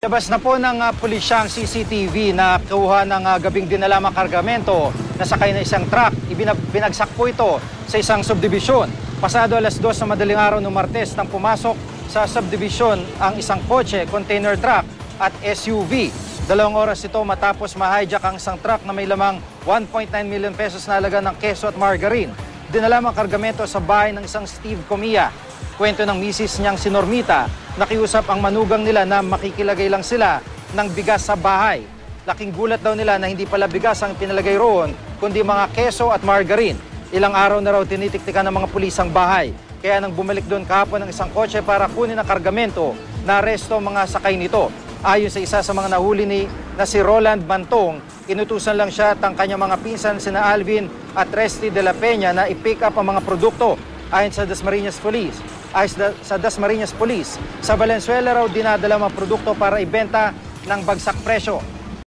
Labas na po ng pulisyang CCTV na kuha ng gabing dinalamang kargamento na sakay na isang truck. Binagsak po ito sa isang subdivision. Pasado alas 2 na madaling araw ng Martes nang pumasok sa subdivision ang isang kotse, container truck at SUV. 2 oras ito matapos ma-hijack ang isang truck na may lamang 1.9 million pesos na halaga ng keso at margarine. Dinalamang kargamento sa bahay ng isang Steve Comia. Kwento ng misis niyang si Normita, nakiusap ang manugang nila na makikilagay lang sila ng bigas sa bahay. Laking gulat daw nila na hindi pala bigas ang pinalagay roon, kundi mga keso at margarine. Ilang araw na raw tinitiktikan ng mga pulis ang bahay. Kaya nang bumalik doon kahapon ng isang kotse para kunin ang kargamento, naaresto ang mga sakay nito. Ayon sa isa sa mga nahuli na si Roland Bantong, inutusan lang siya at ang kanyang mga pinsan sina Alvin at Resty de la Peña na i-pick up ang mga produkto. Ayon sa Dasmariñas Police, sa Valenzuela raw dinadala mga produkto para ibenta ng bagsak presyo.